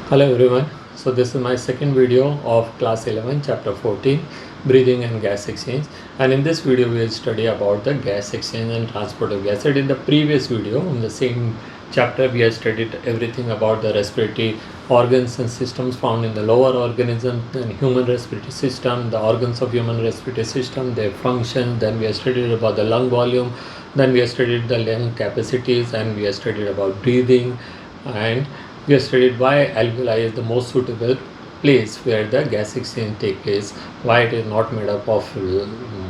Hello everyone. So this is my second video of class 11 chapter 14 breathing and gas exchange, and in this video we will study about the gas exchange and transport of gas. And in the previous video in the same chapter we have studied everything about the respiratory organs and systems found in the lower organism and human respiratory system, the organs of human respiratory system, their function. Then we have studied about the lung volume, then we have studied the lung capacities, and we have studied about breathing, and we have studied why alveoli is the most suitable place where the gas exchange take place, why it is not made up of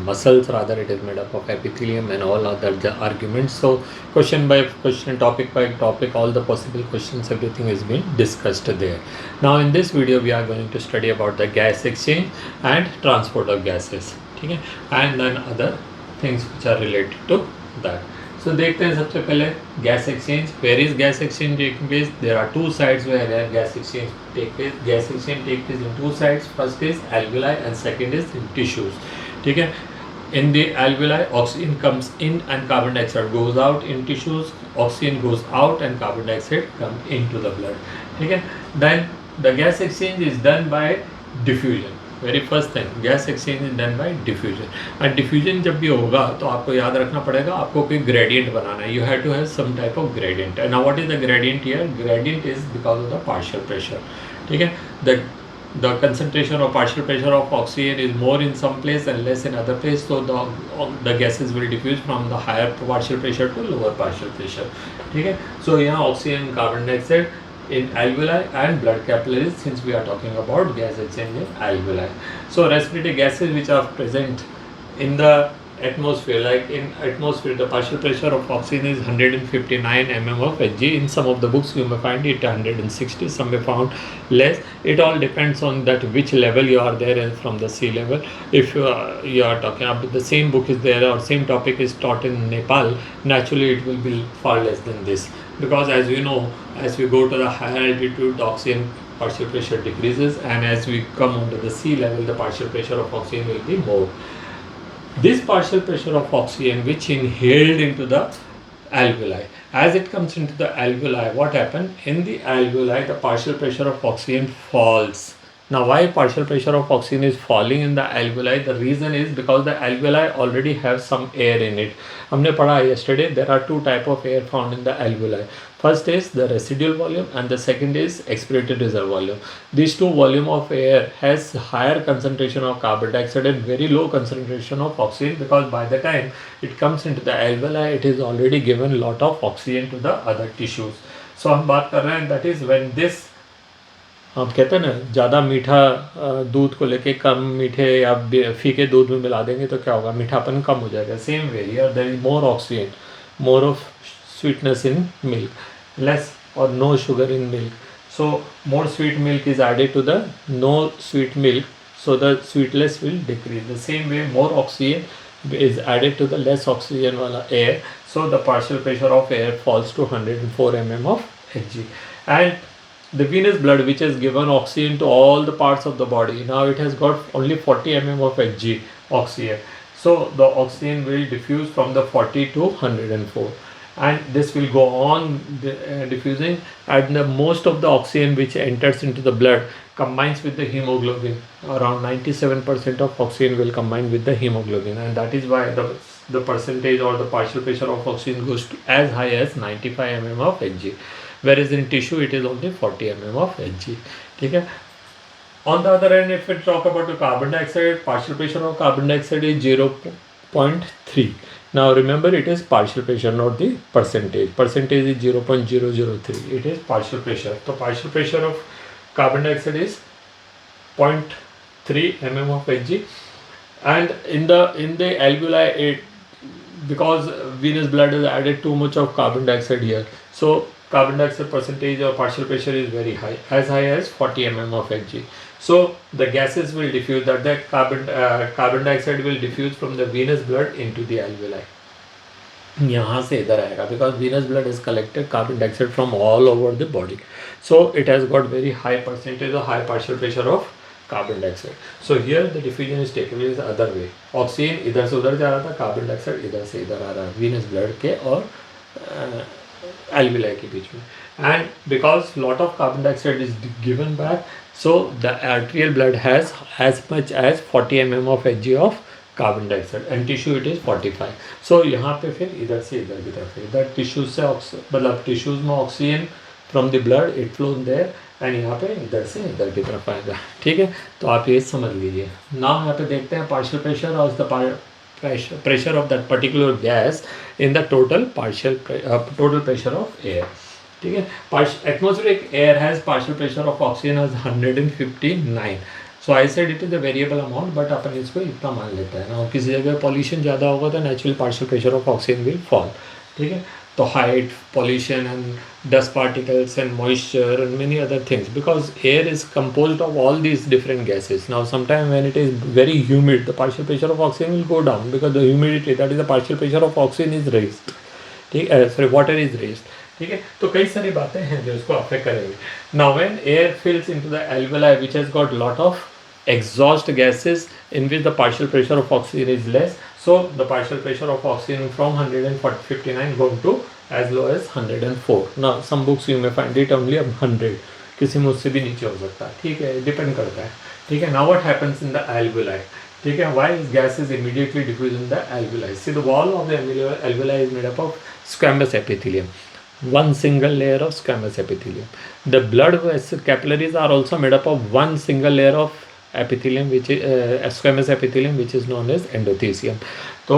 muscles, rather it is made up of epithelium and all other arguments. So question by question, topic by topic, all the possible questions, everything is being discussed there. Now in this video we are going to study about the gas exchange and transport of gases, okay? And then other things which are related to that. So देखते हैं सबसे पहले gas exchange. Where is gas exchange taking place? There are two sides where gas exchange take place. Gas exchange take place in two sides. First is alveoli and second is in tissues. ठीक है. In the alveoli, oxygen comes in and carbon dioxide goes out. In tissues, oxygen goes out and carbon dioxide comes into the blood. ठीक है. Then the gas exchange is done by diffusion. Very first thing, gas exchange is done by diffusion. And diffusion जब भी होगा तो आपको याद रखना पड़ेगा, आपको कोई ग्रेडियंट बनाना है. You have to have some type of gradient. And now what is the gradient here? Gradient is because of the partial pressure. ठीक है. The concentration or partial pressure of oxygen is more in some place and less in other place, so the gases will diffuse from the higher partial pressure to lower partial pressure. ठीक है. So यहाँ oxygen, carbon dioxide in alveoli and blood capillaries, since we are talking about gas exchange in alveoli. So respiratory gases which are present in the atmosphere, like in atmosphere the partial pressure of oxygen is 159 mm of Hg. In some of the books you may find it 160, some may found less. It all depends on that which level you are there and from the sea level. If you are talking about the same book is there or same topic is taught in Nepal, naturally it will be far less than this, because as we know, as we go to the higher altitude, the oxygen partial pressure decreases, and as we come under the sea level, the partial pressure of oxygen will be more. This partial pressure of oxygen which inhaled into the alveoli, as it comes into the alveoli, what happened? In the alveoli, the partial pressure of oxygen falls. Now why partial pressure of oxygen is falling in the alveoli? The reason is because the alveoli already have some air in it. हमने पढ़ा yesterday, there are two type of air found in the alveoli. First is the residual volume and the second is expiratory reserve volume. These two volume of air has higher concentration of carbon dioxide and very low concentration of oxygen, because by the time it comes into the alveoli, it is already given lot of oxygen to the other tissues. So हम बात कर रहे हैं, that is when this, हम कहते हैं ना, ज़्यादा मीठा दूध को लेके कम मीठे या फीके दूध में मिला देंगे तो क्या होगा? मीठापन कम हो जाएगा. Same way here there is more oxygen, more of sweetness in milk, less or no sugar in milk. So more sweet milk is added to the no sweet milk, so the sweetness will decrease. The same way more oxygen is added to the less oxygen wala air, so the partial pressure of air falls to 104 mm of Hg. And the venous blood, which has given oxygen to all the parts of the body, now it has got only 40 mm of Hg oxygen, so the oxygen will diffuse from the 40 to 104, and this will go on diffusing, and the most of the oxygen which enters into the blood combines with the hemoglobin. Around 97% of oxygen will combine with the hemoglobin, and that is why the percentage or the partial pressure of oxygen goes to as high as 95 mm of Hg, whereas in tissue it is only 40 mm of Hg. ठीक है. On the other hand, if we talk about the carbon dioxide, partial pressure of carbon dioxide is 0.3. Now remember, it is partial pressure, not the percentage. Percentage is 0.003. It is partial pressure. So partial pressure of carbon dioxide is 0.3 mm of Hg, and in the alveoli, because venous blood has added too much of carbon dioxide here, so carbon dioxide percentage or partial pressure is very high as 40 mm of Hg. So the gases will diffuse, that carbon dioxide will diffuse from the venous blood into the alveoli. यहाँ से इधर आएगा, because venous blood is collected carbon dioxide from all over the body, so it has got very high percentage or high partial pressure of carbon dioxide. So here the diffusion is taken place the other way. Oxygen इधर से उधर जा रहा था, carbon dioxide इधर से इधर आ रहा है venous blood के और alveoli के बीच में. and because lot of carbon dioxide is given back, so the arterial blood has as much as 40 mm of Hg of carbon dioxide and tissue it is 45. सो यहाँ पे फिर इधर से इधर की तरफ इधर टिश्यू से मतलब टिश्यूज में oxygen from the blood it flows there and यहाँ पे इधर से इधर की तरफ आएगा. ठीक है, तो आप ये समझ लीजिए. नाउ यहाँ पे देखते हैं पार्शियल प्रेशर और the pressure of that particular gas in the total pressure of air. ठीक है, atmospheric air has partial pressure of oxygen as 159. So I said it is a variable amount, but अपन इसको इतना मान लेते हैं ना. किसी जगह पॉल्यूशन ज़्यादा होगा तो natural partial pressure of oxygen will fall. ठीक है, तो height, pollution and dust particles and moisture and many other things, because air is composed of all these different gases. Now sometime when it is very humid, the partial pressure of oxygen will go down because the humidity, that is the partial pressure of oxygen is raised. ठीक है, sorry, water is raised. ठीक है, तो कई सारी बातें हैं जो इसको अफेक्ट करेंगे. Now when air fills into the alveoli which has got lot of exhaust gases in which the partial pressure of oxygen is less, so the partial pressure of oxygen from 159 going to as low as 104. Now some books you may find it only 100, किसी में उससे भी नीचे हो सकता है. ठीक है, डिपेंड करता है. ठीक है, now what happens in the alveoli? ठीक है, why gas is immediately diffused in the alveoli? See, the wall of the alveoli is made up of squamous epithelium, one single layer of squamous epithelium. The blood capillaries are also made up of one single layer of epithelium which is squamous epithelium which is known as endothelium. तो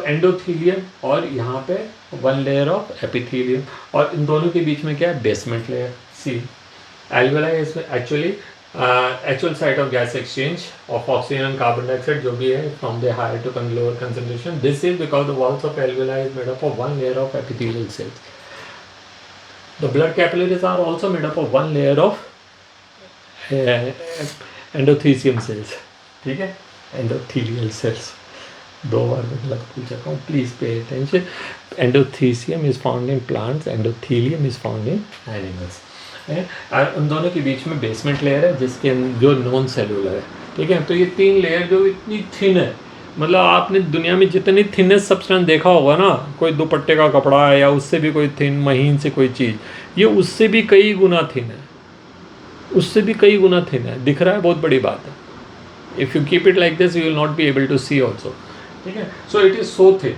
endothelium और यहाँ पे one layer of epithelium, और इन दोनों के बीच में क्या है, basement layer. See, alveoli is actually actual site of gas exchange of oxygen and carbon dioxide जो भी है from the higher to lower concentration. This is because the walls of alveoli is made up of one layer of epithelial cells. The blood capillaries are also made up of one layer of endothelium cells. ठीक है, endothelial cells, दो बार मतलब पूछ सकता हूँ, please pay attention. Endothecium is found in plants, endothelium is found in animals. और उन दोनों के बीच में बेसमेंट लेयर है जिसके जो नॉन सेलुलर है. ठीक है, तो ये तीन लेयर जो इतनी थिन है, मतलब आपने दुनिया में जितनी थिनेस्ट सब्सटेंस देखा होगा ना, कोई दुपट्टे का कपड़ा है या उससे भी कोई थिन महीन से कोई चीज़, ये उससे भी कई गुना थिन है, उससे भी कई गुना थिन है. दिख रहा है, बहुत बड़ी बात है. If you keep it like this you will not be able to see also. ठीक है, so it is so thin.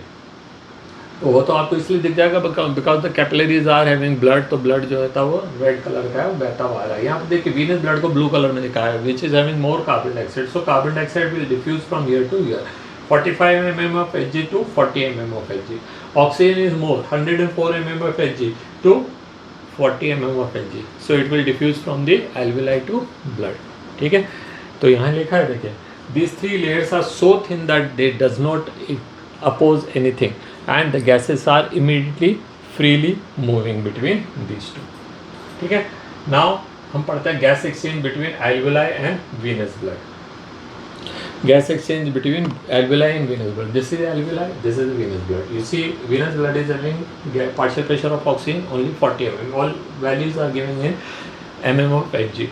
तो वो तो आपको इसलिए दिख जाएगा because the capillaries are having blood. तो ब्लड जो है वो रेड कलर का है, वो बहता हुआ आ रहा है. यहाँ पे देखिए वीनस ब्लड को ब्लू कलर में दिखाया है which is having more carbon dioxide. So carbon dioxide will diffuse from here to here, 45 mm of Hg to 40 mm of Hg. Oxygen is more, 104 mm of Hg to 40 mm of Hg. So it will diffuse from the alveoli to blood. ठीक है, तो यहाँ लिखा है देखिए, these three layers are so thin that they does not oppose anything and the gases are immediately freely moving between these two. ठीक है, now हम पढ़ते हैं gas exchange between alveoli and venous blood. Gas exchange between alveoli and venous blood. This is alveoli, this is venous blood. You see, venous blood is having partial pressure of oxygen only 40 mm. All values are given in mm of Hg.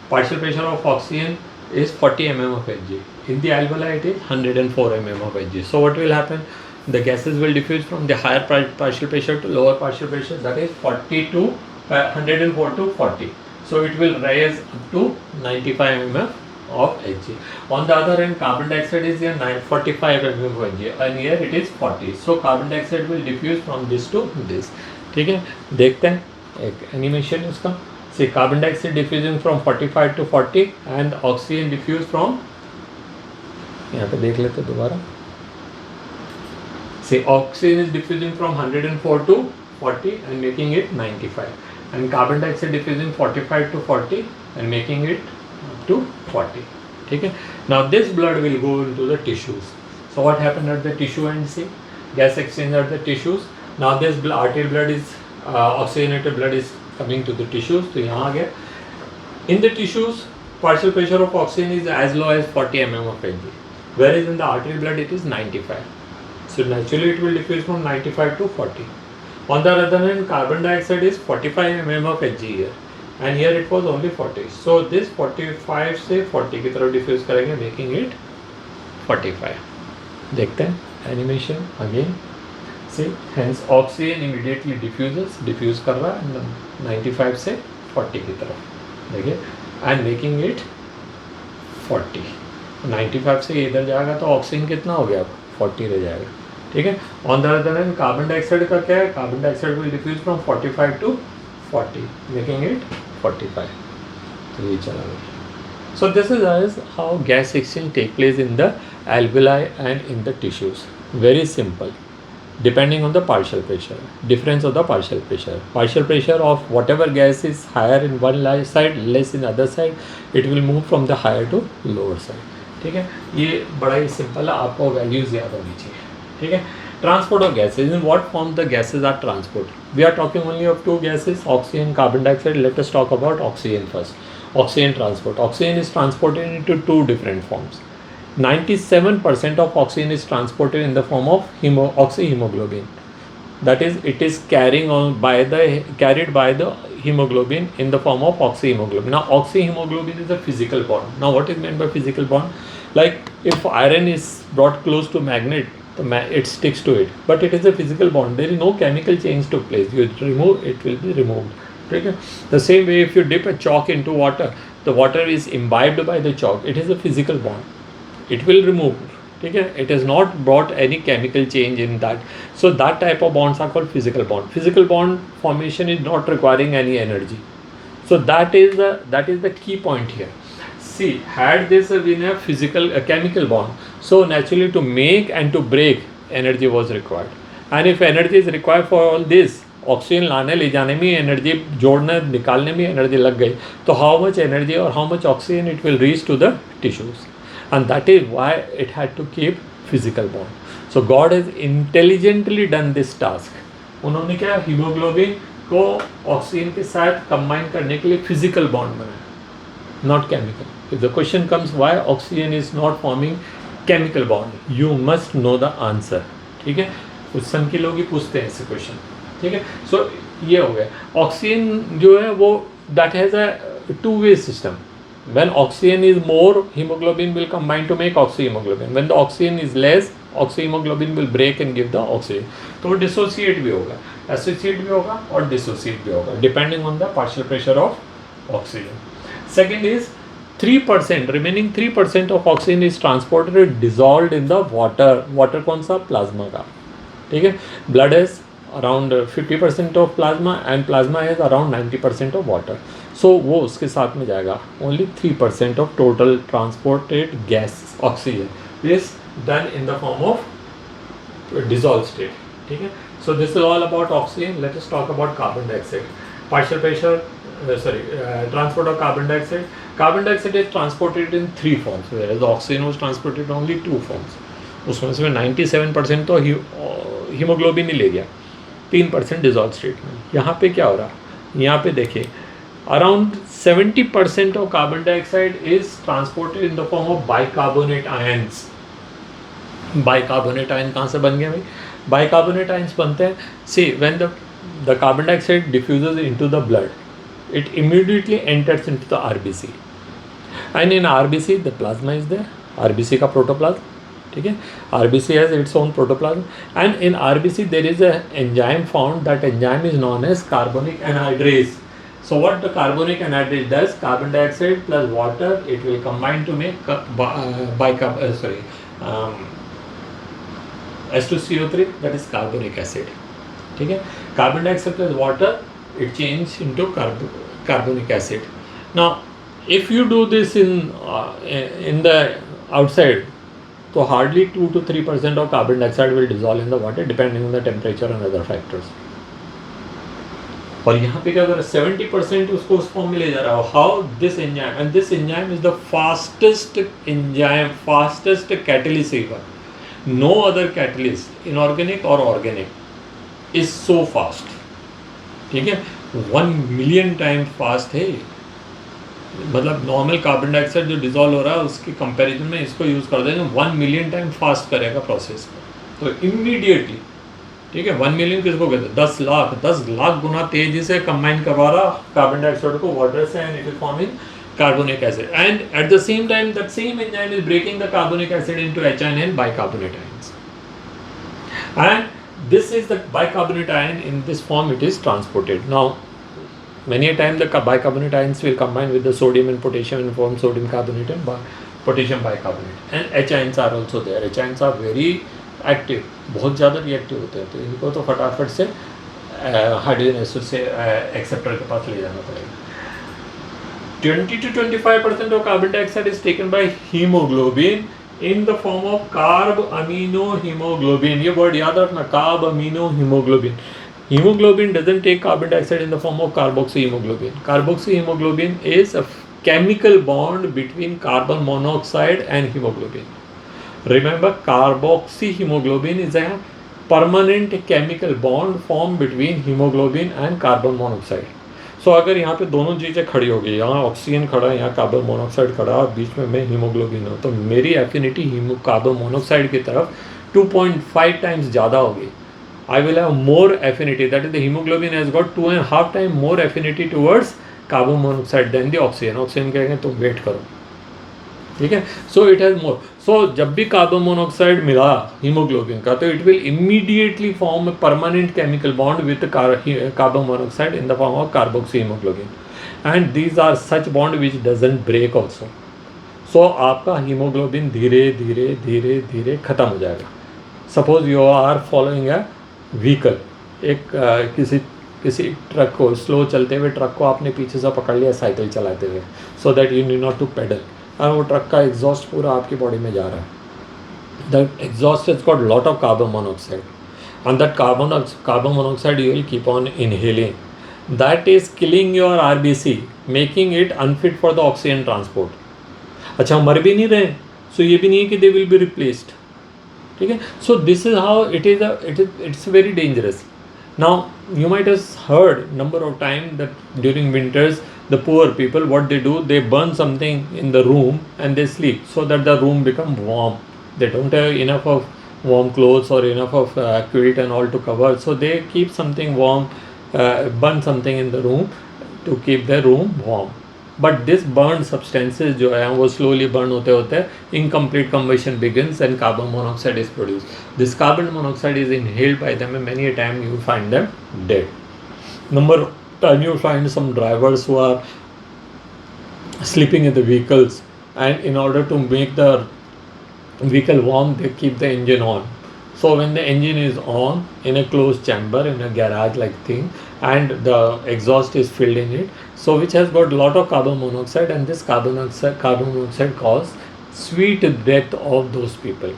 Partial pressure of oxygen is 40 mm of Hg. In the alveoli, it is 104 mm of Hg. So what will happen? The gases will diffuse from the higher partial pressure to lower partial pressure. That is 40 to 104 to 40. So it will rise up to 95 mm of Hg. On the other hand, carbon dioxide is here 45 mm of Hg and here it is 40. So carbon dioxide will diffuse from this to this. ठीक है, देखते हैं एक animation इसका. See, carbon dioxide diffusing from 45 to 40 and oxygen diffuse from, यहाँ पे देख लेते दोबारा. See, oxygen is diffusing from 104 to 40 and making it 95, and carbon dioxide diffusing 45 to 40 and making it to 40. ठीक है, now this blood will go into the tissues. So what happened at the tissue end? See, gas exchange at the tissues. Now this arterial blood is oxygenated blood is coming to the tissues. तो यहाँ आ गया. In the tissues, partial pressure of oxygen is as low as 40 mm of Hg, whereas in the arterial blood it is 95. So naturally it will diffuse from 95 to 40. On the other hand, carbon dioxide is 45 mm of Hg here, and here it was only 40. So this 45 से 40 की तरफ diffuse करेंगे, making it 45. देखते हैं animation again. See, hence oxygen immediately diffuse कर रहा है 95 से 40 की तरफ, देखिए, and making it 40. 95 से इधर जाएगा तो ऑक्सीजन कितना हो गया, 40 रह जाएगा, ठीक है. On the other hand carbon dioxide का क्या है, carbon dioxide will diffuse from 45 to 40 making it 45. तो ये चला गया. So this is how gas exchange take place in the alveoli and in the tissues. Very simple. Depending on the partial pressure, difference of the partial pressure. Partial pressure of whatever gas is higher in one side, less in other side, it will move from the higher to lower side. ठीक है, ये बड़ा ही simple है, आपको values याद होनी चाहिए. ठीक है. Transport of gases. In what form the gases are transported? We are talking only of two gases, oxygen, carbon dioxide. Let us talk about oxygen first. Oxygen transport. Oxygen is transported into two different forms. 97% of oxygen is transported in the form of oxyhemoglobin. That is, it is carried by the hemoglobin in the form of oxyhemoglobin. Now, oxyhemoglobin is a physical bond. Now, what is meant by physical bond? Like if iron is brought close to magnet, it sticks to it, but it is a physical bond. There is no chemical change took place. You remove, it will be removed. Okay? The same way, if you dip a chalk into water, the water is imbibed by the chalk. It is a physical bond. It will remove. Okay? It has not brought any chemical change in that. So that type of bonds are called physical bond. Physical bond formation is not requiring any energy. So that is the key point here. See, had this been a chemical bond, so naturally to make and to break energy was required. And if energy is required for all this, oxygen लाने ले जाने में energy, जोड़ने निकालने में energy लग गई, तो हाउ मच एनर्जी और how much oxygen it will reach to the tissues, and that is why it had to keep physical bond. So God has intelligently done this task. उन्होंने क्या, haemoglobin को oxygen के साथ combine करने के लिए physical bond बनाया, not chemical. If the question comes why oxygen is not forming chemical bond, you must know the answer. ठीक है, कुछ सन के लोग ही पूछते हैं ऐसे क्वेश्चन. ठीक है. सो ये हो गया. ऑक्सीजन जो है वो that has a two way system. When oxygen is more, haemoglobin will combine to make oxyhaemoglobin. When the oxygen is less, oxyhaemoglobin will break and give the oxygen. तो वो डिसोसिएट भी होगा, एसोसिएट भी होगा और डिसोसिएट भी होगा, depending on the partial pressure of oxygen. Second is 3%, remaining 3% of oxygen is transported dissolved in the water. Water कौन सा, प्लाज्मा का. ठीक है. Blood is around 50% of plasma and plasma is around 90% of water. So वो उसके साथ में जाएगा. Only 3% of total transported gas oxygen is done in the form of dissolved state. ठीक है. So this is all about oxygen. Let us talk about carbon dioxide. Partial pressure, transport of carbon dioxide. Carbon dioxide is transported in 3 forms, whereas oxygen was transported only 2 forms. उसमें से 97% तो haemoglobin ही ले गया, 3% dissolve state में. यहाँ पे क्या हो रहा, यहाँ पे देखिए, around 70% of carbon dioxide is transported in the form of bicarbonate ions. Bicarbonate ion कहाँ से बन गया भाई, बाइकार्बोनेट आयंस बनते हैं. See, when the carbon dioxide diffuses into the blood, it immediately enters into the RBC, and in RBC the plasma is there. RBC का protoplasm. ठीक है. RBC has its own protoplasm, and in RBC there is a enzyme found. That enzyme is known as carbonic anhydrase. So what the carbonic anhydrase does, carbon dioxide plus water, it will combine to make H2CO3, that is carbonic acid. ठीक है. Carbon dioxide plus water, it changes into carbonic acid. Now if you do this in the outside, so hardly 2 to 3% of carbon dioxide will dissolve in the water, depending on the temperature and other factors. और यहाँ पे क्या कर 70% उसको उस form में ले जा रहा हो. How this enzyme, and this enzyme is the fastest enzyme, fastest catalyst ever. No other catalyst, inorganic और ऑर्गेनिक, इज सो फास्ट. ठीक है. 1 मिलियन टाइम फास्ट है. मतलब नॉर्मल कार्बन डाइऑक्साइड जो डिजॉल्व हो रहा है उसकी कंपैरिजन में इसको यूज़ कर देंगे, 1 मिलियन टाइम फास्ट करेगा प्रोसेस को. तो इमीडिएटली, ठीक है, 1 मिलियन किसको कहते हैं, 10 लाख गुना तेजी से कंबाइन करवा रहा कार्बन डाइऑक्साइड को वाटर से, and it is forming carbonic acid. And at the same time that same enzyme is breaking the carbonic acid into HNN bicarbonate ions. And this is the bicarbonate ion. In this form it is transported. Now many a time the bicarbonate ions will combine with the sodium and potassium and form sodium carbonate and potassium bicarbonate. And H ions are also there. H ions are very active, बहुत ज़्यादा reactive होते हैं, तो इनको तो फटाफट से hydrogen acid से एक्सेप्टर के पास ले जाना पड़ेगा. 20 to 25% of carbon dioxide is taken by hemoglobin in the form of carb amino hemoglobin. ये word याद रखना, carb amino hemoglobin. Hemoglobin doesn't take carbon dioxide in the form of carboxyhemoglobin. Carboxyhemoglobin is a chemical bond between carbon monoxide and hemoglobin. Remember, carboxyhemoglobin is a permanent chemical bond formed between hemoglobin and carbon monoxide. So अगर यहाँ पे दोनों चीज़ें खड़ी होगी, यहाँ oxygen खड़ा है, यहाँ कार्बन मोनोऑक्साइड खड़ा है, बीच में मैं हीमोग्लोबिन हूँ, तो मेरी एफिनिटी कार्बन मोनोऑक्साइड की तरफ 2.5 टाइम्स ज़्यादा होगी. I will have more affinity, that is the hemoglobin has got 2.5 times more affinity towards carbon monoxide than the oxygen. Oxygen कहेंगे तुम वेट करो, ठीक है. So it has more. सो जब भी कार्बन मोनोऑक्साइड मिला हीमोग्लोबिन का, तो it will immediately form permanent chemical bond with carbon monoxide in the form of carboxy haemoglobin, and these are such bond which doesn't break also. So आपका haemoglobin धीरे धीरे धीरे धीरे ख़त्म हो जाएगा. Suppose you are following a vehicle, एक किसी ट्रक को, स्लो चलते हुए ट्रक को आपने पीछे से पकड़ लिया साइकिल चलाते हुए, so that you need not to pedal, और वो ट्रक का एग्जॉस्ट पूरा आपकी बॉडी में जा रहा है. That exhaust has got lot of carbon monoxide, and that carbon monoxide you will keep on inhaling. That is killing your RBC, making it unfit for the oxygen transport. अच्छा, मर भी नहीं रहे, सो ये भी नहीं है कि दे विल बी रिप्लेस्ड, ठीक है. So this is how it is. It's very dangerous. Now you might have heard number of times that during winters the poor people, what they do, they burn something in the room and they sleep so that the room become warm. They don't have enough of warm clothes or enough of quilt and all to cover, so they keep something warm, burn something in the room to keep the room warm. But this burned substances जो है वो slowly burn होते होते incomplete combustion begins and carbon monoxide is produced. This carbon monoxide is inhaled by them, and many a time you find them dead. Number of time you find some drivers who are sleeping in the vehicles, and in order to make the vehicle warm they keep the engine on. So when the engine is on in a closed chamber, in a garage like thing, and the exhaust is filled in it, so which has got lot of carbon monoxide, and this carbon monoxide cause sweet death of those people.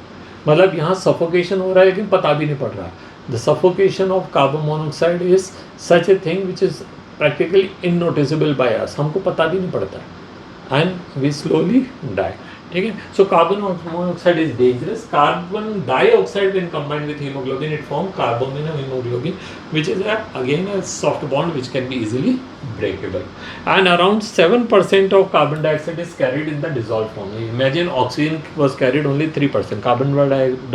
मतलब यहाँ suffocation हो रहा है लेकिन पता भी नहीं पड़ रहा. The suffocation of carbon monoxide is such a thing which is practically unnoticeable by us. हमको पता भी नहीं पड़ता, and we slowly die. ठीक है. So carbon monoxide is dangerous. Carbon dioxide when combined with hemoglobin, it forms carbaminohemoglobin, which is again a soft bond which can be easily breakable. And around 7% of carbon dioxide is carried in the dissolved form. Imagine oxygen was carried only 3%. Carbon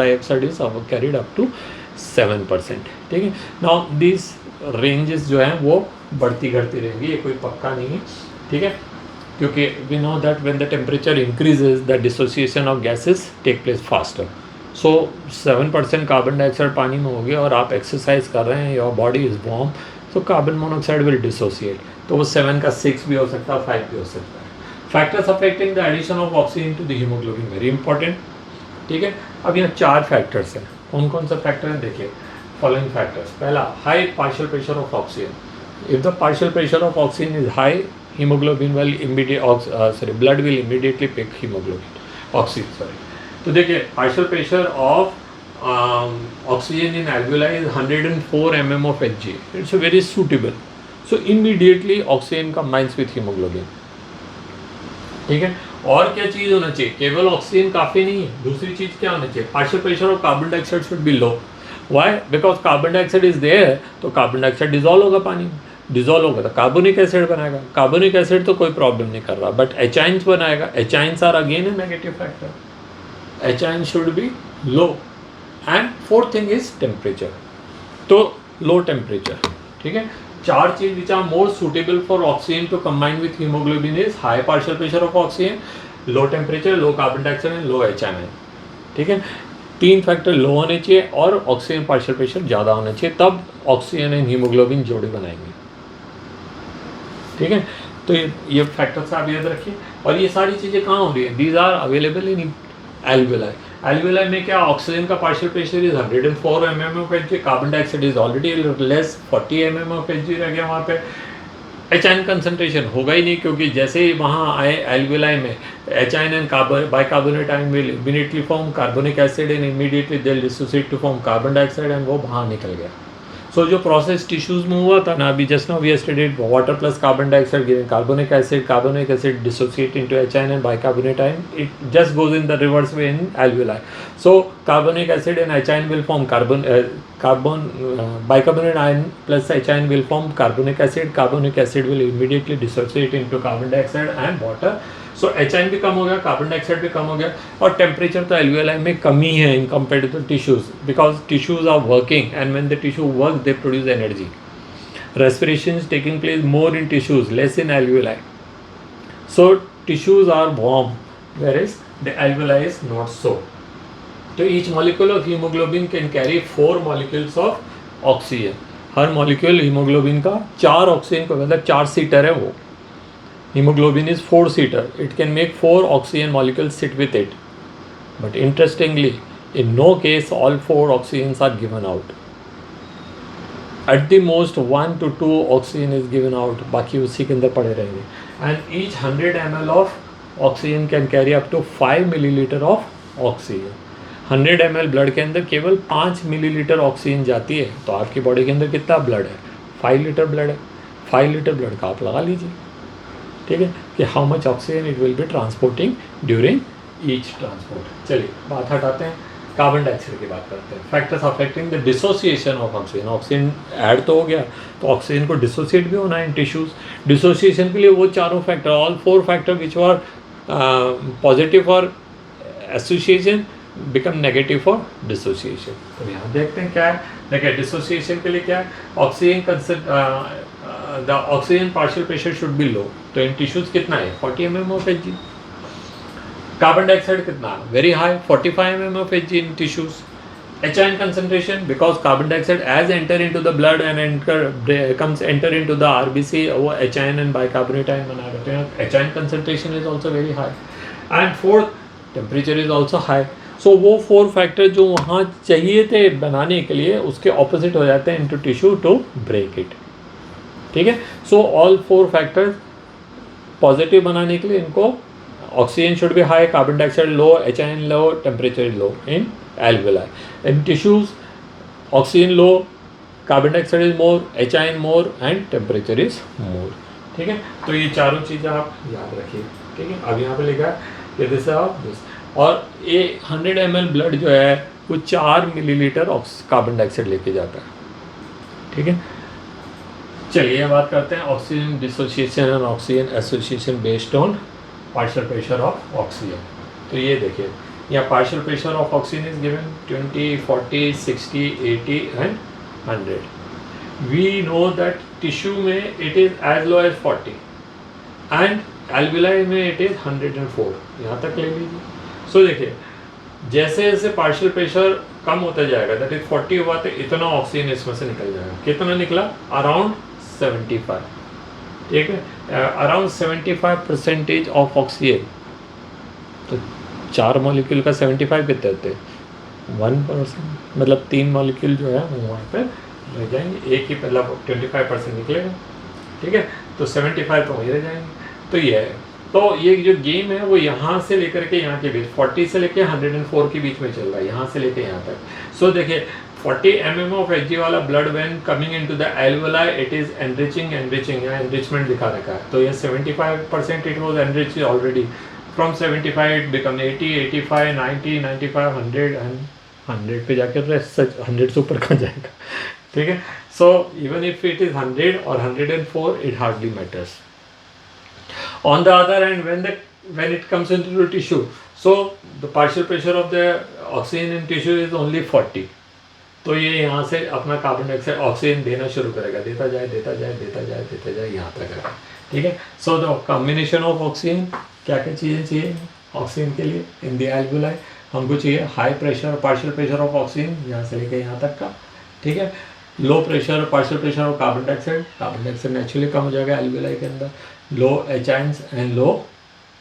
dioxide is carried up to 7%. ठीक है. Now these ranges जो हैं वो बढ़ती घटती रहेंगी, ये कोई पक्का नहीं है, ठीक है. क्योंकि we know that when the temperature increases, the dissociation of gases take place faster. So 7% carbon dioxide पानी में होगी और आप एक्सरसाइज कर रहे हैं, your body is warm, so carbon monoxide will dissociate. तो वो 7 का 6 भी हो सकता है, 5 भी हो सकता है. Factors affecting the addition of oxygen to the hemoglobin, very important. ठीक है. अब यहाँ 4 फैक्टर्स हैं. कौन कौन सा फैक्टर है देखिए. Following factors. पहला, high partial pressure of oxygen. If the partial pressure of oxygen is high, hemoglobin will blood will immediately pick oxygen. तो देखिए, partial pressure of oxygen in alveoli is 104 mm of Hg. It's very suitable. So immediately oxygen combines with hemoglobin. ठीक है. और क्या चीज़ होना चाहिए? केवल oxygen काफ़ी नहीं है, दूसरी चीज़ क्या होना चाहिए? partial pressure of carbon dioxide should be low. Why? Because carbon dioxide is there, तो carbon dioxide dissolve होगा पानी में. डिजोल्व होगा तो कार्बोनिक एसिड बनाएगा. कार्बोनिक एसिड तो कोई प्रॉब्लम नहीं कर रहा, बट एच आइंस बनाएगा. H ions are again a negative factor. H ion should be low. And fourth thing is temperature. तो लो टेम्परेचर, ठीक है. 4 चीज which are more suitable for oxygen to combine with haemoglobin is high partial pressure of oxygen, low temperature, low carbon dioxide and low H ion. ठीक है. तीन factor लो होने चाहिए और ऑक्सीजन पार्शियल प्रेशर ज़्यादा होना चाहिए, तब ऑक्सीजन एंड हीमोग्लोबिन जोड़ी बनाएंगे। ठीक है, तो ये फैक्टर्स आप याद रखिए। और ये सारी चीज़ें कहाँ हो रही है? These are available in alveoli. Alveoli में क्या, ऑक्सीजन का partial pressure is 104 mm of Hg, carbon dioxide is already less 40 mm of Hg रह गया वहाँ पे। एच कंसंट्रेशन होगा ही नहीं, क्योंकि जैसे ही वहाँ आए एल्विलाई में H and bicarbonate ion will immediately form carbonic acid and immediately they dissociate to form carbon dioxide and वो बाहर निकल गया। सो जो प्रोसेस टिश्यूज में हुआ था ना, अभी just now we have studied water plus carbon dioxide giving carbonic acid dissociate into HN and bicarbonate ion, it just goes in the reverse way in alveoli. So carbonic acid and HN will form bicarbonate ion plus HN will form carbonic acid will immediately dissociate into carbon dioxide and water. So HN भी कम हो गया, carbon dioxide भी कम हो गया, और temperature तो alveoli में कम ही है in compare to tissues, because tissues are working and when the tissue work they produce energy. Respiration is taking place more in tissues, less in alveoli. So tissues are warm where is the alveoli is not so. तो each molecule of haemoglobin can carry 4 molecules of oxygen. हर molecule haemoglobin का 4 oxygen को, मतलब 4 seater है वो। Hemoglobin is 4-seater. It can make 4 oxygen molecules sit with it. But interestingly, in no case all 4 oxygens are given out. At the most 1 to 2 oxygen is given out. बाकी उसी के अंदर पड़े रहेंगे. And each 100 ml of oxygen can carry up to 5 milliliter of oxygen. 100 ml blood के अंदर केवल 5 millilitre oxygen जाती है, तो आपकी बॉडी के अंदर कितना ब्लड है? 5 लीटर ब्लड है। 5 लीटर ब्लड का आप लगा लीजिए, ठीक है, कि how much oxygen it will be transporting during each transport. चलिए बात हटाते हैं, कार्बन डाइऑक्साइड की बात करते हैं। Factors affecting the dissociation of oxygen. Oxygen add तो हो गया, तो ऑक्सीजन को डिसोसिएट भी होना है इन टिश्यूज। डिसोसिएशन के लिए वो चारों factor, all 4 factor which are positive for association become negative for dissociation. तो यहाँ देखते हैं क्या है। देखिए डिसोसिएशन के लिए क्या है, oxygen the oxygen partial pressure should be low. तो इन टिश्यूज कितना है? 40 mm of Hg। Carbon dioxide कितना? Very high, 45 mm of Hg in tissues. HN concentration, because carbon dioxide as enter into the blood and enter into the RBC, वो HN and bicarbonate ion बना देते हैं। HN concentration is also very high and 4th temperature is also high. So वो 4 factor जो वहाँ चाहिए थे बनाने के लिए, उसके ऑपोजिट हो जाते हैं into tissue to break it। ठीक है, सो ऑल 4 फैक्टर्स पॉजिटिव बनाने के लिए इनको oxygen should be high, carbon dioxide low, HN low, temperature low in alveoli. In tissues oxygen low, carbon dioxide is more, HN more and temperature is more. ठीक है, तो ये चारों चीज़ें आप याद रखिए। ठीक है, अब यहाँ पे लिखा है कि दिस ऑफ दिस, और ये 100 ml ब्लड जो है वो 4 मिलीलीटर कार्बन डाइऑक्साइड लेके जाता है। ठीक है, चलिए बात करते हैं oxygen dissociation and oxygen association based on partial pressure of oxygen. तो ये देखिए, यहाँ partial pressure of oxygen is given 20, 40, 60, 80 and 100। We know that tissue में it is as low as 40 and alveoli में इट इज़ 104। यहाँ तक ले लीजिए। सो देखिए, जैसे जैसे पार्शियल प्रेशर कम होता जाएगा, दैट इज 40 हुआ, तो इतना ऑक्सीजन इसमें से निकल जाएगा। कितना निकला? अराउंड 75। ठीक है, अराउंड 75% ऑफ ऑक्सीजन। तो 4 मॉलिक्यूल का 75 कितने होते हैं? 1%, मतलब 3 मॉलिक्यूल जो है वो वहाँ पर रह जाएंगे, एक ही मतलब 25% निकलेगा। ठीक है, तो 75 तो वहीं रह जाएंगे। तो ये है, तो ये जो गेम है वो यहाँ से लेकर के यहाँ के बीच, 40 से लेकर 104 के बीच में चल रहा है, यहाँ से लेकर यहाँ तक। सो देखिए 40 mm ऑफ Hg वाला blood when coming into the alveoli, it is enriching, यहाँ एनरिचमेंट दिखा रखा है। तो ये 75% it was enriched already. From 75 it become 80, 85, 90, 95, 100 and 100 पे जाकर 100 से ऊपर कहाँ जाएगा। ठीक है, so even if it is 100 और 104, it hardly matters. On the other hand, when it comes into the tissue, so the partial pressure of the oxygen in tissue is only 40. तो ये यहाँ से अपना कार्बन डाइऑक्साइड ऑक्सीजन देना शुरू करेगा, देता जाए यहाँ तक है। ठीक है, so the combination of oxygen, क्या क्या चीज़ें चाहिए ऑक्सीजन के लिए इन द एल्वियोलाई? हमको चाहिए high pressure partial pressure of oxygen यहाँ से लेकर यहाँ तक का, ठीक है। Low pressure partial pressure of carbon dioxide naturally कम हो जाएगा एल्वियोलाई के अंदर, low H ions and low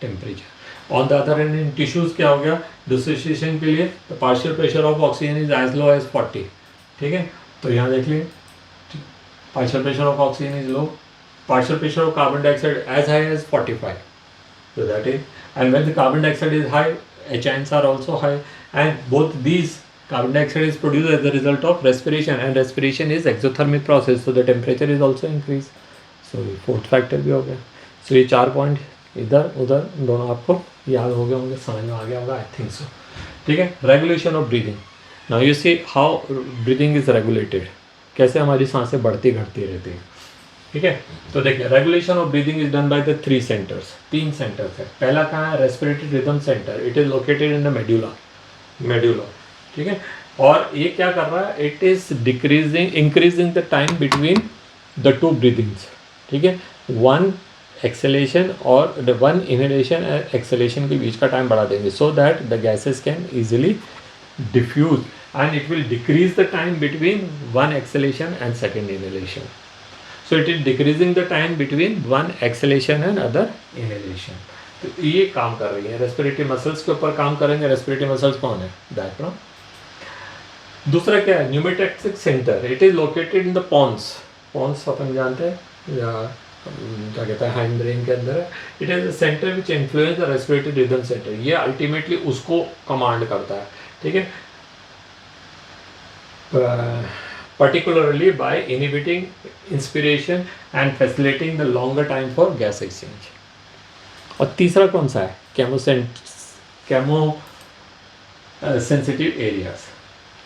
temperature. On the other end in tissues क्या हो गया, डिसोसिएशन के लिए तो partial pressure of oxygen is as low as 40, ठीक है। तो यहाँ देख लिए partial pressure of oxygen is low, partial pressure of carbon dioxide as high as 45. So that is, and when the carbon dioxide is high, H-ions are also high, and both these carbon dioxide is produced as a result of respiration, and respiration is exothermic process, so the temperature is also increased. So fourth factor भी हो गया। So ये 4 point इधर उधर दोनों आपको याद हो गए होंगे, समझ में आ गया होगा, आई थिंक सो, ठीक है। Regulation of breathing, now you see how breathing is regulated, कैसे हमारी सांसें बढ़ती घटती रहती है, ठीक है। तो देखिए regulation of breathing is done by the 3 centres, 3 centres है। पहला कहाँ है, respiratory rhythm centre, it is located in the medulla, ठीक है। और ये क्या कर रहा है, it is increasing the time between the 2 breathings, ठीक है। 1 एक्सेलेशन और 1 इनहेलेशन एंड एक्सेलेशन के बीच का टाइम बढ़ा देंगे, so that the gases can easily diffuse, and it will decrease the time between 1 exhalation and 2nd inhalation. So it is decreasing the time between 1 exhalation and other inhalation. तो ये काम कर रही है, रेस्पिरेटरी मसल्स के ऊपर काम करेंगे। रेस्पिरेटरी मसल्स कौन है, डायफ्राम। दूसरा क्या है, pneumotaxic centre, it is located in the pons अपन जानते हैं, या क्या कहते हैं हाइंड ब्रेन के अंदर है। It is a centre which influence the respiratory rhythm centre, ये अल्टीमेटली उसको कमांड करता है, ठीक है। particularly by inhibiting inspiration and facilitating the longer time for gas exchange. और तीसरा कौन सा है, केमो सेंसिटिव एरियाज।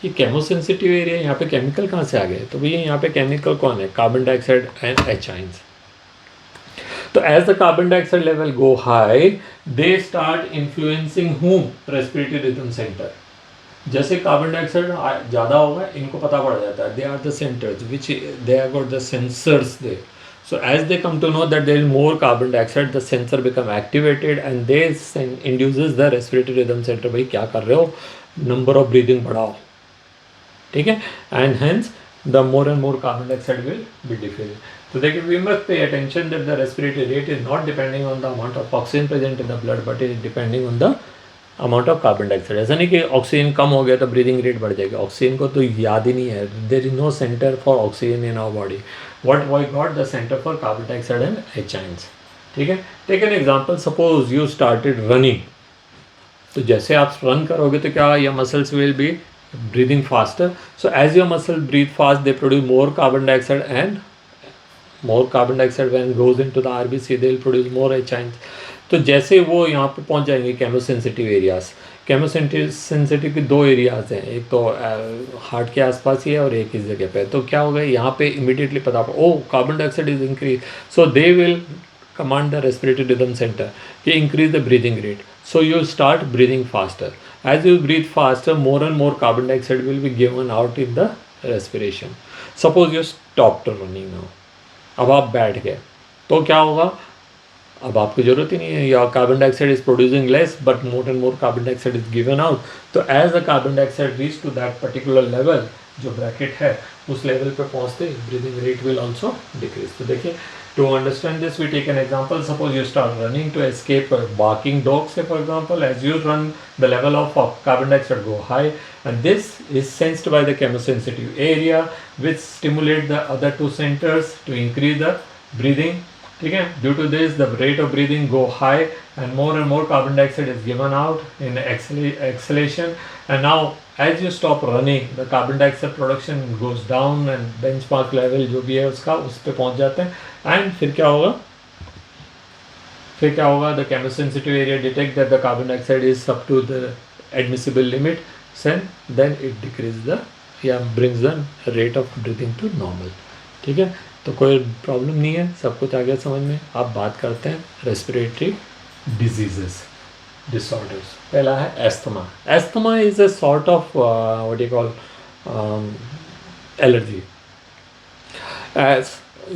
ये केमो सेंसिटिव एरिया, यहाँ पे केमिकल कहाँ से आ गए, तो भैया यहाँ पे केमिकल कौन है, कार्बन डाइऑक्साइड एंड H-ions। तो as the carbon dioxide level go high, they start influencing whom, respiratory rhythm centre. जैसे कार्बन डाइऑक्साइड ज़्यादा होगा, इनको पता पड़ जाता है, they are the centres which they are got the sensors they. So as they come to know that there is more carbon dioxide, the sensor become activated and they induces the respiratory rhythm centre, भाई क्या कर रहे हो, number of breathing बढ़ाओ, ठीक है। And hence the more and more carbon dioxide will be diffuse. तो देखिए we must pay attention that the respiratory rate is not depending on the amount of oxygen present in the blood, but is depending on the amount of carbon dioxide. ऐसा नहीं कि oxygen कम हो गया तो breathing rate बढ़ जाएगी, oxygen को तो याद ही नहीं है, there is no centre for oxygen in our body, what we got the centre for carbon dioxide and H-ions, ठीक है। Take an example, suppose you started running, तो जैसे आप रन करोगे तो क्या your muscles will be breathing faster, so as your muscle breathe fast they produce more carbon dioxide and more carbon dioxide when goes into the RBC they will produce more H-ions। तो जैसे वो यहाँ पे पहुँच जाएंगे केमोसेंसिटिव areas, केमोसेंसिटिव के 2 areas हैं, एक तो हार्ट के आसपास ही है और एक इस जगह पे। तो क्या होगा, यहाँ पे इमीडिएटली पता पड़ा, oh carbon dioxide is increase, so they will command the respiratory rhythm centre कि increase the breathing rate, so you start breathing faster. As you breathe faster, more and more carbon dioxide will be given out in the respiration. Suppose you stop to running now, अब आप बैठ गए तो क्या होगा, अब आपको जरूरत ही नहीं है, या carbon dioxide is producing less but more and more carbon dioxide is given out. तो as the carbon dioxide reach to that particular level, जो ब्रैकेट है उस लेवल पे पहुंचते breathing rate will also decrease. तो देखिए, to understand this we take an example, suppose you start running to escape barking dog से, for example as you run the level of carbon dioxide go high, and this is sensed by the chemosensitive area which stimulate the other 2 centers to increase the breathing, ठीक है। due to this the rate of breathing go high and more carbon dioxide is given out in exhalation, and now as you stop running the carbon dioxide production goes down and benchmark level जो भी है उसका उस पे पहुंच जाते हैं, and फिर क्या होगा the chemosensitive area detect that the carbon dioxide is up to the admissible limit, then it decreases the या brings the rate of breathing to normal, ठीक है। तो कोई प्रॉब्लम नहीं है, सब कुछ आ गया समझ में। आप बात करते हैं रेस्पिरेटरी डिजीजेस डिसऑर्डर्स। पहला है asthma. Asthma is a sort of what you call allergy.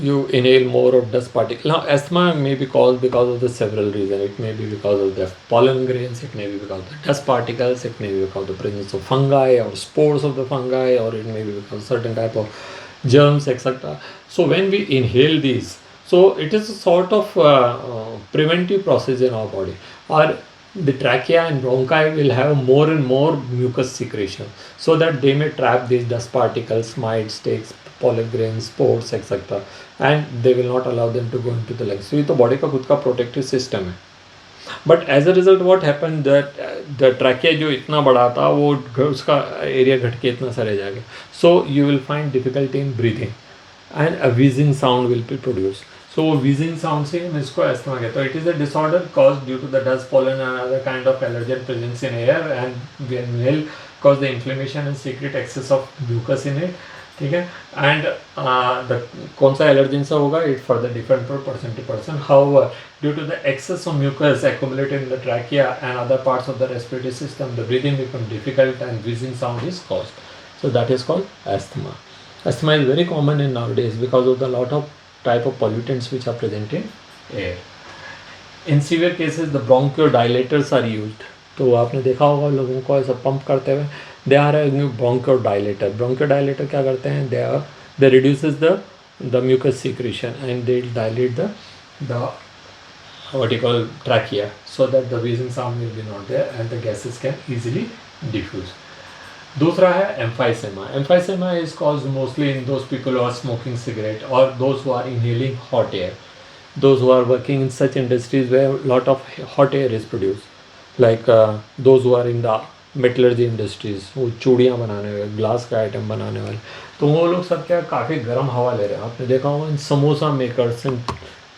you inhale more of dust particles. Now, asthma may be caused because of the several reasons. It may be because of the pollen grains, it may be because of the dust particles, it may be because of the presence of fungi or spores of the fungi, or it may be because of certain type of germs, etc. So when we inhale these, so it is a sort of preventive process in our body. Or the trachea and bronchi will have more and more mucus secretion, so that they may trap these dust particles, mites, sticks, pollen grains, spores, etc. And they will not allow them to go into the lungs. So ये तो body का खुद का protective system है. But as a result what happen that the trachea जो इतना बड़ा था वो उसका एरिया घट के इतना सा रह जाएगा. So you will find difficulty in breathing and a wheezing sound will be produce. सो वो वीजिंग साउंड से हम इसको अस्थमा कहते हैं. It is a disorder cause due to the dust pollen and other kind of allergen presence in air and will cause the inflammation and secrete excess of mucus in it. ठीक है. And कौन सा allergen सा होगा it further different from person to person. However due to the excess of mucus accumulated in the trachea and other parts of the respiratory system, the breathing becomes difficult and wheezing sound is caused. So that is called asthma. Asthma is very common in nowadays because of the lot of type of pollutants which are present in air. In severe cases, the bronchodilators are used. तो आपने देखा होगा लोगों को ऐसा pump करते हुए. They are a bronchodilator. Bronchodilator क्या करते हैं? They reduces the mucus secretion and they dilate the what you call trachea, so that the wheezing sound will be not there and the gases can easily diffuse. दूसरा है emphysema. Emphysema is caused mostly in those people who are smoking cigarette or those who are inhaling hot air. Those who are working in such industries where a lot of hot air is produced, like those who are in the metallurgy industries, वो चूड़ियाँ बनाने वाले, glass का item बनाने वाले, तो वो लोग सब क्या काफ़ी गर्म हवा ले रहे हैं. आपने देखा होगा इन समोसा मेकर्स,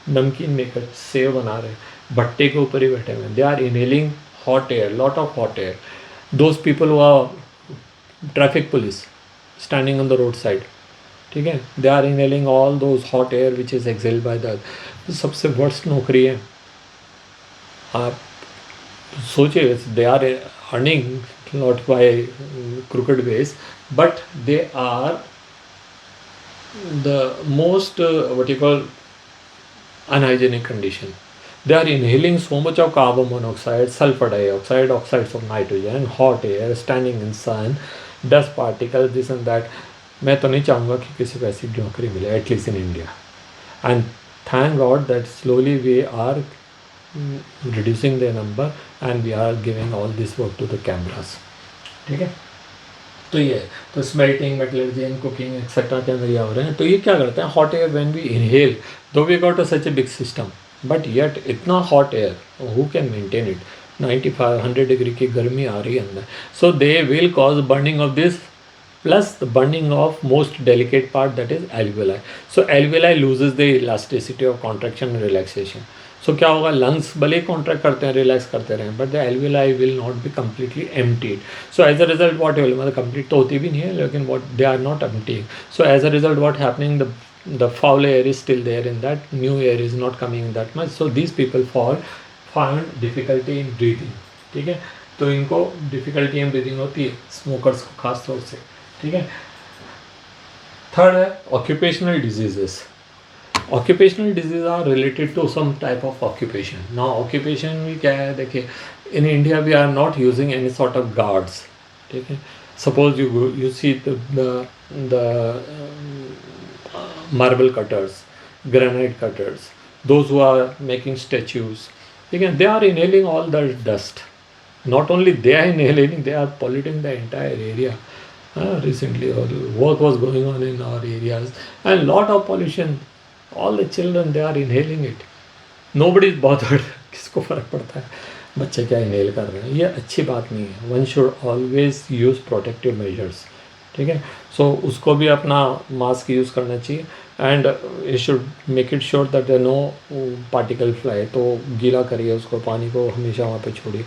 नमकीन मेकर सेव बना रहे हैं भट्टे के ऊपर ही बैठे हुए. They are inhaling hot air, lot of hot air. Those people who are traffic police standing on the road side, ठीक है, they are inhaling all those hot air which is exhaled by the. सबसे worst नौकरी है. आप सोचिए, they are earning not by crooked ways, but they are the most what you call unhygienic condition. They are inhaling so much of carbon monoxide, sulfur dioxide, oxides of nitrogen, hot air, standing in sun, dust particles, this and that. मैं तो नहीं चाहूँगा कि किसी को ऐसी नौकरी मिले, at least in India. And thank God that slowly we are reducing the number and we are giving all this work to the cameras. ठीक है. तो ये तो smelting, metallurgy and cooking etcetera के अंदर ये हो रहे हैं. तो ये क्या करते हैं, hot air when we inhale, though we got a such a big system, but yet इतना hot air who can maintain it. 95-100 degree की गर्मी आ रही है अंदर. So they will cause burning of this plus the burning of most delicate part that is alveoli. So alveoli loses the elasticity of contraction and relaxation. सो क्या होगा, lungs भले कॉन्ट्रैक्ट करते हैं, रिलैक्स करते रहें, but the alveoli will not be completely emptied. So as a result what will, मतलब complete तो होती भी नहीं है, लेकिन what they are not emptying. So as a result what happening, the foul air is still there in that, new air is not coming that much. So these people find difficulty in breathing. ठीक है. तो इनको difficulty in breathing होती है, smokers को खास तौर से. ठीक है. थर्ड है occupational diseases. Occupational disease are related to some type of occupation. Now occupation में क्या है, देखिए, in India we are not using any sort of guards. ठीक है. Suppose you see the marble cutters, granite cutters, those who are making statues, again they are inhaling all the dust. Not only they are inhaling, they are polluting the entire area. Recently work was going on in our areas and lot of pollution. All the children, they are inhaling it. Nobody is bothered. किसको फ़र्क पड़ता है बच्चे क्या inhale कर रहे हैं. ये अच्छी बात नहीं है. One should always use protective measures. ठीक है. सो उसको भी अपना मास्क यूज़ करना चाहिए and you should make it sure that there no particle fly. तो गीला करिए उसको, पानी को हमेशा वहाँ पे छोड़िए.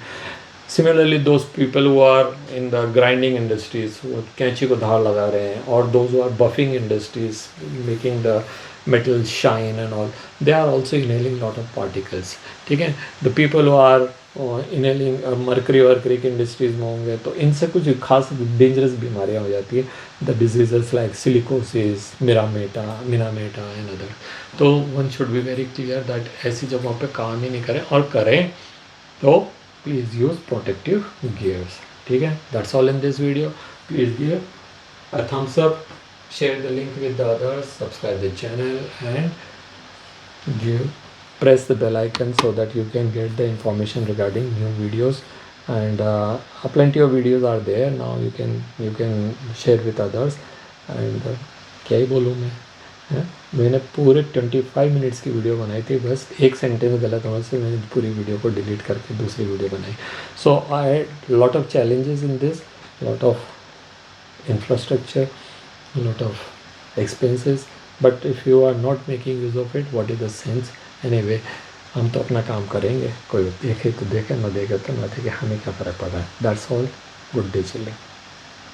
Similarly those people who are in the grinding industries, वो कैंची को धार लगा रहे हैं, और those who are buffing industries making the metal shine and all, they are also inhaling lot of particles. ठीक है. The people who are और इनहेलिंग मर्करी वर्करी की इंडस्ट्रीज़ में होंगे तो इनसे कुछ खास डेंजरस बीमारियां हो जाती है, the diseases like silicosis, Minamata and other. तो one should be very clear that ऐसी जगहों पे काम ही नहीं करें, और करें तो प्लीज़ यूज़ प्रोटेक्टिव गियर्स। ठीक है, that's all in this video. Please give a thumbs up, share the link with the others, subscribe the channel, and press the bell icon so that you can get the information regarding new videos. And plenty of videos are there now, you can share with others. And क्या ही बोलूँ मैं, है? मैंने पूरे 25 minutes की video बनाई थी, बस एक सेंटेंस गलत होने से मैंने पूरी वीडियो को डिलीट करके दूसरी वीडियो बनाई। So I had lot of challenges in this, lot of infrastructure, a lot of expenses, but if you are not making use of it, what is the sense? Anyway, हम तो अपना काम करेंगे, कोई देखे तो देखे, ना देखे तो ना देखे, हमें क्या फ़र्क पड़ रहा है। That's all, good day children.